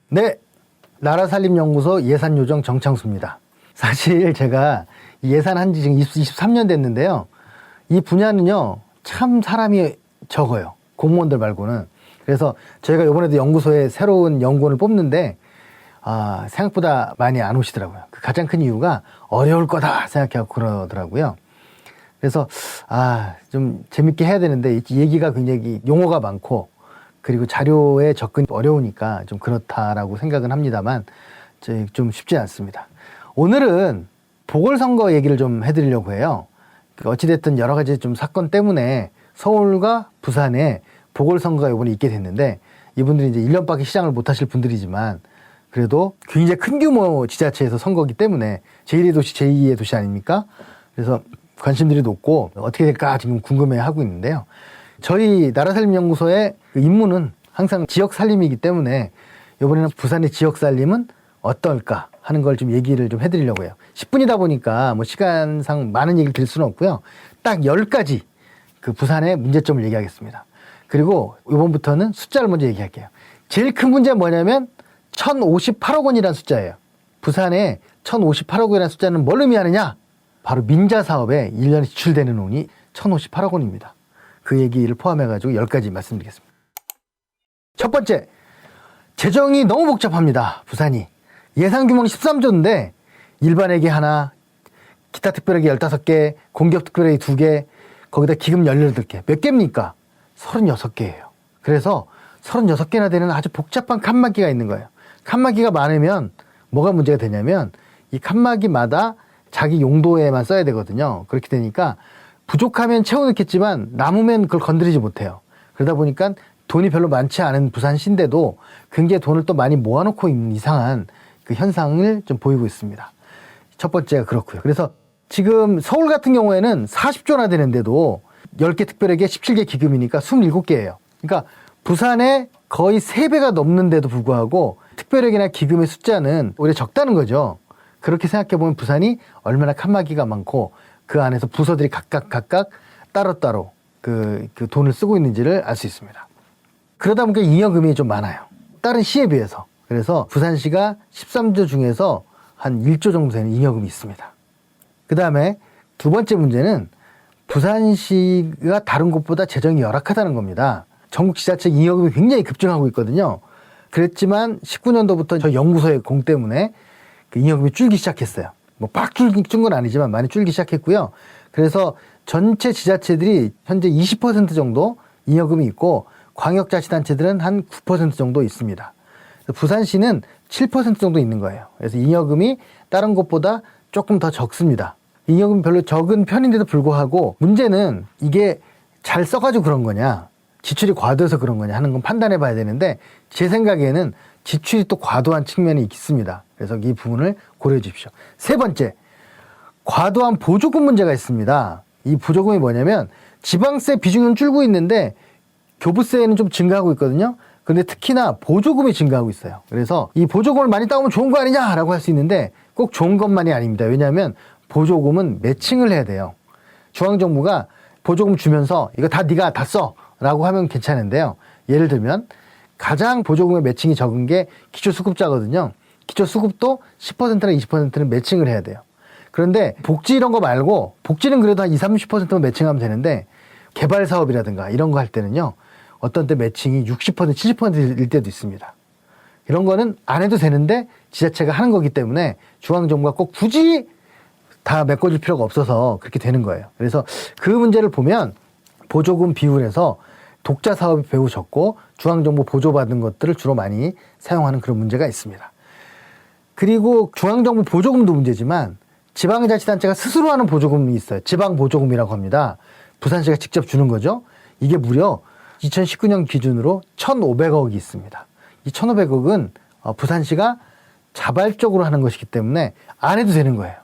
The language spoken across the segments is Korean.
네, 나라살림연구소 예산요정 정창수입니다. 사실 제가 예산한 지 지금 23년 됐는데요. 이 분야는요, 참 사람이 적어요. 공무원들 말고는. 그래서 저희가 이번에도 연구소에 새로운 연구원을 뽑는데, 생각보다 많이 안 오시더라고요. 그 가장 큰 이유가 어려울 거다 생각하고 그러더라고요. 그래서, 좀 재밌게 해야 되는데, 얘기가 굉장히 용어가 많고, 그리고 자료에 접근이 어려우니까 좀 그렇다라고 생각은 합니다만, 좀 쉽지 않습니다. 오늘은 보궐선거 얘기를 좀 해드리려고 해요. 어찌됐든 여러 가지 좀 사건 때문에 서울과 부산에 보궐선거가 이번에 있게 됐는데, 이분들이 이제 1년밖에 시장을 못 하실 분들이지만, 그래도 굉장히 큰 규모 지자체에서 선거기 때문에 제1의 도시, 제2의 도시 아닙니까? 그래서 관심들이 높고 어떻게 될까 지금 궁금해 하고 있는데요. 저희 나라살림연구소의 임무는 항상 지역살림이기 때문에 이번에는 부산의 지역살림은 어떨까 하는 걸 좀 얘기를 좀 해드리려고 해요. 10분이다 보니까 뭐 시간상 많은 얘기를 드릴 수는 없고요. 딱 10가지 그 부산의 문제점을 얘기하겠습니다. 그리고 이번부터는 숫자를 먼저 얘기할게요. 제일 큰 문제는 뭐냐면 1058억 원이라는 숫자예요. 부산에 1058억 원이라는 숫자는 뭘 의미하느냐? 바로 민자 사업에 1년에 지출되는 돈이 1058억 원입니다. 그 얘기를 포함해가지고 10가지 말씀드리겠습니다. 첫 번째, 재정이 너무 복잡합니다. 부산이. 예산 규모는 13조인데 일반회계 하나, 기타 특별회계 15개, 공기업 특별회계 2개, 거기다 기금 18개. 몇 개입니까? 36개예요. 그래서 36개나 되는 아주 복잡한 칸막이가 있는 거예요. 칸막이가 많으면 뭐가 문제가 되냐면 이 칸막이마다 자기 용도에만 써야 되거든요. 그렇게 되니까 부족하면 채워넣겠지만 남으면 그걸 건드리지 못해요. 그러다 보니까 돈이 별로 많지 않은 부산시인데도 굉장히 돈을 또 많이 모아놓고 있는 이상한 그 현상을 좀 보이고 있습니다. 첫 번째가 그렇고요. 그래서 지금 서울 같은 경우에는 40조나 되는데도 10개 특별회계 17개 기금이니까 27개예요. 그러니까 부산에 거의 3배가 넘는데도 불구하고 특별회계나 기금의 숫자는 오히려 적다는 거죠. 그렇게 생각해보면 부산이 얼마나 칸막이가 많고 그 안에서 부서들이 각각 따로따로 그 돈을 쓰고 있는지를 알 수 있습니다. 그러다 보니까 잉여금이 좀 많아요. 다른 시에 비해서. 그래서 부산시가 13조 중에서 한 1조 정도 되는 잉여금이 있습니다. 그 다음에 두 번째 문제는 부산시가 다른 곳보다 재정이 열악하다는 겁니다. 전국 지자체 잉여금이 굉장히 급증하고 있거든요. 그랬지만 19년도부터 저 연구소의 공 때문에 그 잉여금이 줄기 시작했어요. 뭐 빡 줄긴 건 아니지만 많이 줄기 시작했고요. 그래서 전체 지자체들이 현재 20% 정도 잉여금이 있고 광역자치단체들은 한 9% 정도 있습니다. 부산시는 7% 정도 있는 거예요. 그래서 잉여금이 다른 곳보다 조금 더 적습니다. 잉여금이 별로 적은 편인데도 불구하고 문제는 이게 잘 써가지고 그런 거냐, 지출이 과도해서 그런 거냐 하는 건 판단해 봐야 되는데 제 생각에는 지출이 또 과도한 측면이 있습니다. 그래서 이 부분을 고려해 주십시오. 세 번째, 과도한 보조금 문제가 있습니다. 이 보조금이 뭐냐면 지방세 비중은 줄고 있는데 교부세는 좀 증가하고 있거든요. 근데 특히나 보조금이 증가하고 있어요. 그래서 이 보조금을 많이 따오면 좋은 거 아니냐라고 할 수 있는데 꼭 좋은 것만이 아닙니다. 왜냐하면 보조금은 매칭을 해야 돼요. 중앙정부가 보조금 주면서 이거 다 네가 다 써 라고 하면 괜찮은데요. 예를 들면 가장 보조금의 매칭이 적은 게 기초수급자거든요. 기초수급도 10%나 20%는 매칭을 해야 돼요. 그런데 복지 이런 거 말고, 복지는 그래도 한 20, 30%만 매칭하면 되는데 개발사업이라든가 이런 거 할 때는요, 어떤 때 매칭이 60%, 70%일 때도 있습니다. 이런 거는 안 해도 되는데 지자체가 하는 거기 때문에 중앙정부가 꼭 굳이 다 메꿔줄 필요가 없어서 그렇게 되는 거예요. 그래서 그 문제를 보면 보조금 비율에서 독자 사업이 매우 적고 중앙정부 보조받은 것들을 주로 많이 사용하는 그런 문제가 있습니다. 그리고 중앙정부 보조금도 문제지만 지방자치단체가 스스로 하는 보조금이 있어요. 지방보조금이라고 합니다. 부산시가 직접 주는 거죠. 이게 무려 2019년 기준으로 1,500억이 있습니다. 이 1,500억은 부산시가 자발적으로 하는 것이기 때문에 안 해도 되는 거예요.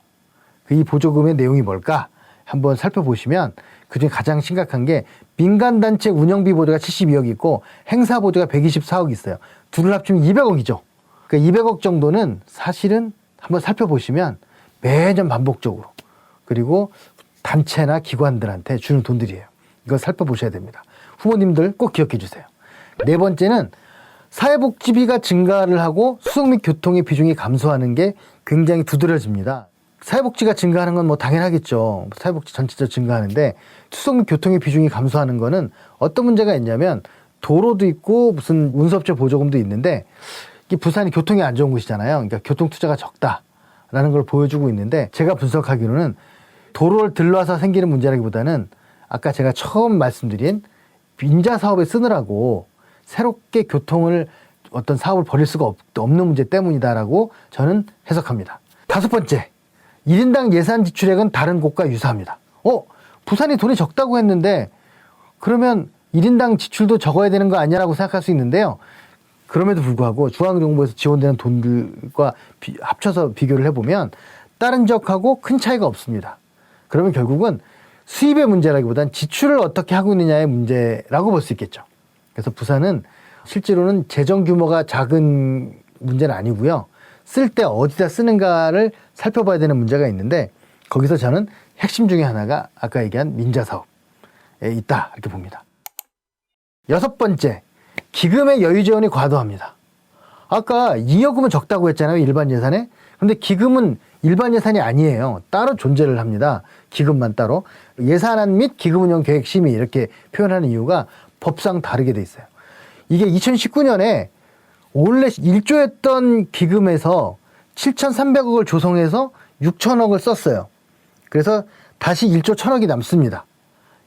이 보조금의 내용이 뭘까? 한번 살펴보시면 그중에 가장 심각한 게 민간단체 운영비 보조가 72억이 있고 행사보조가 124억이 있어요. 둘을 합치면 200억이죠. 그러니까 200억 정도는 사실은 한번 살펴보시면 매년 반복적으로 그리고 단체나 기관들한테 주는 돈들이에요. 이걸 살펴보셔야 됩니다. 후보님들 꼭 기억해 주세요. 네 번째는 사회복지비가 증가를 하고 수송 및 교통의 비중이 감소하는 게 굉장히 두드러집니다. 사회복지가 증가하는 건 뭐 당연하겠죠. 사회복지 전체적으로 증가하는데 수송 및 교통의 비중이 감소하는 거는 어떤 문제가 있냐면 도로도 있고 무슨 운수업체 보조금도 있는데 이 부산이 교통이 안 좋은 곳이잖아요. 그러니까 교통 투자가 적다라는 걸 보여주고 있는데 제가 분석하기로는 도로를 들러서 생기는 문제라기보다는 아까 제가 처음 말씀드린 민자 사업에 쓰느라고 새롭게 교통을 어떤 사업을 벌일 수가 없는 문제 때문이다라고 저는 해석합니다. 다섯 번째, 1인당 예산 지출액은 다른 곳과 유사합니다. 부산이 돈이 적다고 했는데 그러면 1인당 지출도 적어야 되는 거 아니냐라고 생각할 수 있는데요. 그럼에도 불구하고 중앙정부에서 지원되는 돈들과 합쳐서 비교를 해보면 다른 지역하고 큰 차이가 없습니다. 그러면 결국은 수입의 문제라기보단 지출을 어떻게 하고 있느냐의 문제라고 볼 수 있겠죠. 그래서 부산은 실제로는 재정 규모가 작은 문제는 아니고요. 쓸 때 어디다 쓰는가를 살펴봐야 되는 문제가 있는데 거기서 저는 핵심 중에 하나가 아까 얘기한 민자 사업에 있다 이렇게 봅니다. 여섯 번째, 기금의 여유 지원이 과도합니다. 아까 잉여금은 적다고 했잖아요. 일반 예산에. 그런데 기금은 일반 예산이 아니에요. 따로 존재를 합니다. 기금만 따로. 예산안 및 기금운용 계획 심의 이렇게 표현하는 이유가 법상 다르게 돼 있어요. 이게 2019년에 원래 1조였던 기금에서 7,300억을 조성해서 6천억을 썼어요. 그래서 다시 1조 1,000억이 남습니다.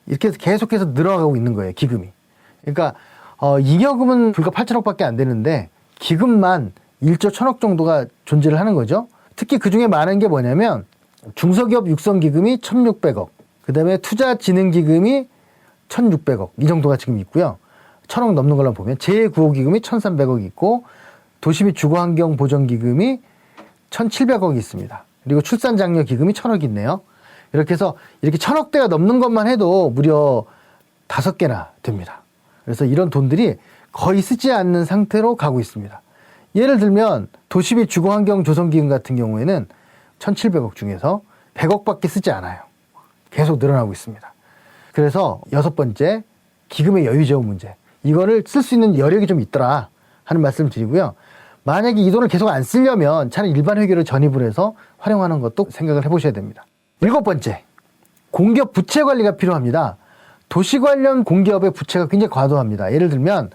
이렇게 해서 계속해서 늘어가고 있는 거예요, 기금이. 그러니까 잉여금은 불과 8천억밖에 안 되는데 기금만 1조 1,000억 정도가 존재를 하는 거죠. 특히 그중에 많은 게 뭐냐면 중소기업 육성기금이 1,600억, 그 다음에 투자진흥기금이 1,600억 이 정도가 지금 있고요. 1,000억 넘는 걸로 보면 제9호기금이 1,300억 있고 도시 및 주거환경보전기금이 1,700억이 있습니다. 그리고 출산장려기금이 1,000억 있네요. 이렇게 해서 이렇게 1,000억대가 넘는 것만 해도 무려 5개나 됩니다. 그래서 이런 돈들이 거의 쓰지 않는 상태로 가고 있습니다. 예를 들면 도시 및 주거환경조성기금 같은 경우에는 1,700억 중에서 100억밖에 쓰지 않아요. 계속 늘어나고 있습니다. 그래서 여섯 번째, 기금의 여유 지원 문제. 이거를 쓸 수 있는 여력이 좀 있더라 하는 말씀을 드리고요. 만약에 이 돈을 계속 안 쓰려면 차라리 일반 회계를 전입을 해서 활용하는 것도 생각을 해보셔야 됩니다. 일곱 번째, 공기업 부채 관리가 필요합니다. 도시 관련 공기업의 부채가 굉장히 과도합니다. 예를 들면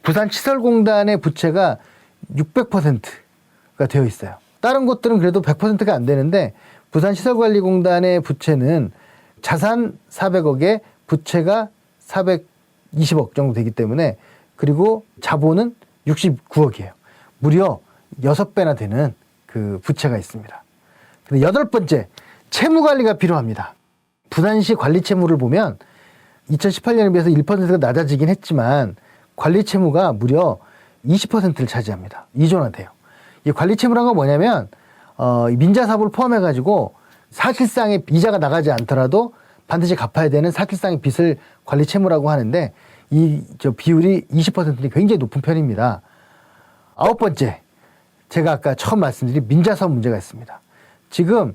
부산시설공단의 부채가 600%가 되어 있어요. 다른 곳들은 그래도 100%가 안 되는데 부산시설관리공단의 부채는 자산 400억에 부채가 420억 정도 되기 때문에, 그리고 자본은 69억이에요. 무려 6배나 되는 그 부채가 있습니다. 근데 여덟 번째, 채무 관리가 필요합니다. 부산시 관리 채무를 보면 2018년에 비해서 1%가 낮아지긴 했지만 관리 채무가 무려 20%를 차지합니다. 2조나 돼요. 이 관리 채무란 건 뭐냐면 민자 사업을 포함해 가지고 사실상의 이자가 나가지 않더라도 반드시 갚아야 되는 사실상의 빚을 관리 채무라고 하는데 이 비율이 20%는 굉장히 높은 편입니다. 아홉 번째, 제가 아까 처음 말씀드린 민자 사업 문제가 있습니다. 지금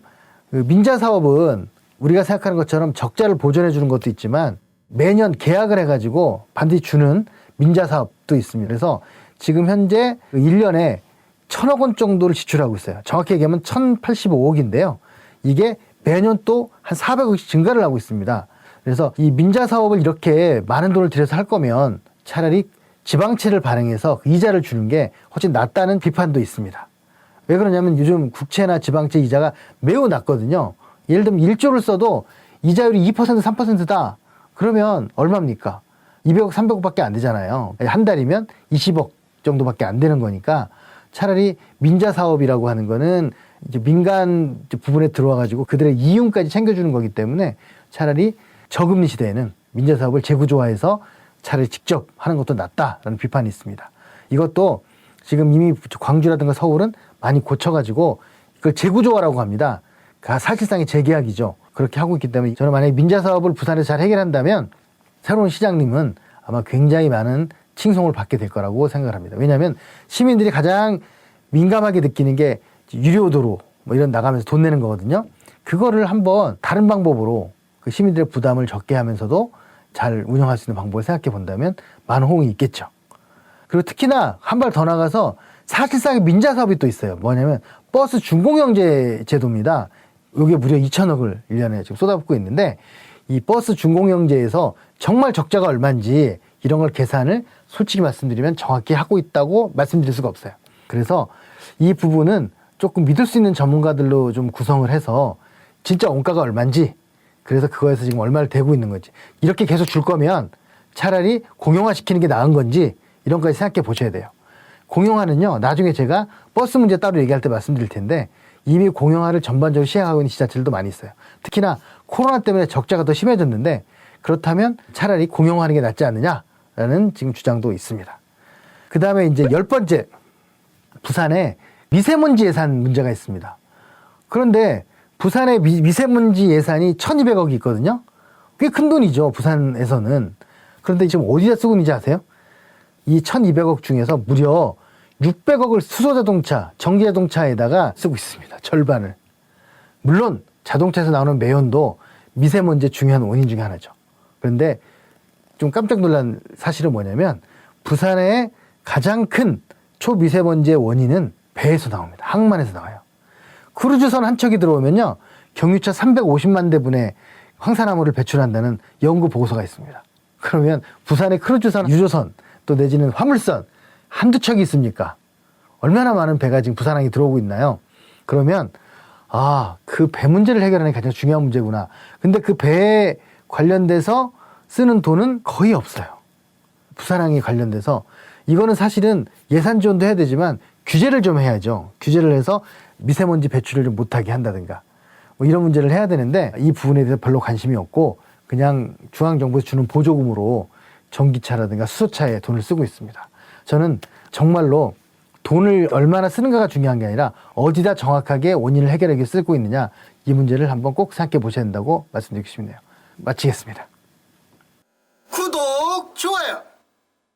민자 사업은 우리가 생각하는 것처럼 적자를 보전해 주는 것도 있지만 매년 계약을 해가지고 반드시 주는 민자 사업도 있습니다. 그래서 지금 현재 1년에 1,000억 원 정도를 지출하고 있어요. 정확히 얘기하면 1,085억인데요. 이게 매년 또 한 400억씩 증가를 하고 있습니다. 그래서 이 민자 사업을 이렇게 많은 돈을 들여서 할 거면 차라리 지방채를 발행해서 이자를 주는 게 훨씬 낫다는 비판도 있습니다. 왜 그러냐면 요즘 국채나 지방채 이자가 매우 낮거든요. 예를 들면 1조를 써도 이자율이 2%, 3%다. 그러면 얼마입니까? 200억, 300억밖에 안 되잖아요. 한 달이면 20억 정도밖에 안 되는 거니까 차라리 민자 사업이라고 하는 거는 이제 민간 부분에 들어와 가지고 그들의 이윤까지 챙겨주는 거기 때문에 차라리 저금리 시대에는 민자 사업을 재구조화해서 차라리 직접 하는 것도 낫다라는 비판이 있습니다. 이것도 지금 이미 광주라든가 서울은 많이 고쳐가지고 그걸 재구조화라고 합니다. 사실상의 재계약이죠. 그렇게 하고 있기 때문에 저는 만약에 민자 사업을 부산에서 잘 해결한다면 새로운 시장님은 아마 굉장히 많은 칭송을 받게 될 거라고 생각을 합니다. 왜냐하면 시민들이 가장 민감하게 느끼는 게 유료도로 뭐 이런 나가면서 돈 내는 거거든요. 그거를 한번 다른 방법으로 그 시민들의 부담을 적게 하면서도 잘 운영할 수 있는 방법을 생각해 본다면 많은 호응이 있겠죠. 그리고 특히나 한 발 더 나가서 사실상 민자 사업이 또 있어요. 뭐냐면 버스 준공영제 제도입니다. 이게 무려 2천억을 1년에 지금 쏟아붓고 있는데 이 버스 준공영제에서 정말 적자가 얼마인지 이런 걸 계산을 솔직히 말씀드리면 정확히 하고 있다고 말씀드릴 수가 없어요. 그래서 이 부분은 조금 믿을 수 있는 전문가들로 좀 구성을 해서 진짜 원가가 얼마인지, 그래서 그거에서 지금 얼마를 대고 있는 건지, 이렇게 계속 줄 거면 차라리 공영화 시키는 게 나은 건지 이런 거까지 생각해 보셔야 돼요. 공영화는요, 나중에 제가 버스 문제 따로 얘기할 때 말씀드릴 텐데 이미 공영화를 전반적으로 시행하고 있는 지자체들도 많이 있어요. 특히나 코로나 때문에 적자가 더 심해졌는데 그렇다면 차라리 공영화하는 게 낫지 않느냐라는 지금 주장도 있습니다. 그 다음에 이제 10번째, 부산에 미세먼지 예산 문제가 있습니다. 그런데 부산의 미세먼지 예산이 1,200억이 있거든요. 꽤 큰 돈이죠, 부산에서는. 그런데 지금 어디다 쓰고 있는지 아세요? 이 1,200억 중에서 무려 600억을 수소자동차, 전기자동차에다가 쓰고 있습니다. 절반을. 물론 자동차에서 나오는 매연도 미세먼지의 중요한 원인 중에 하나죠. 그런데 좀 깜짝 놀란 사실은 뭐냐면 부산의 가장 큰 초미세먼지의 원인은 배에서 나옵니다. 항만에서 나와요. 크루즈선 한 척이 들어오면요, 경유차 350만 대분의 황산화물을 배출한다는 연구 보고서가 있습니다. 그러면 부산의 크루즈선, 유조선, 또 내지는 화물선 한두 척이 있습니까? 얼마나 많은 배가 지금 부산항에 들어오고 있나요? 그러면 그 배 문제를 해결하는 게 가장 중요한 문제구나. 근데 그 배에 관련돼서 쓰는 돈은 거의 없어요. 부산항에 관련돼서. 이거는 사실은 예산 지원도 해야 되지만 규제를 좀 해야죠. 규제를 해서 미세먼지 배출을 좀 못하게 한다든가 뭐 이런 문제를 해야 되는데 이 부분에 대해서 별로 관심이 없고 그냥 중앙정부에서 주는 보조금으로 전기차라든가 수소차에 돈을 쓰고 있습니다. 저는 정말로 돈을 얼마나 쓰는가가 중요한 게 아니라 어디다 정확하게 원인을 해결하기 위해 쓰고 있느냐, 이 문제를 한번 꼭 생각해 보셔야 된다고 말씀드리고 싶네요. 마치겠습니다. 구독, 좋아요.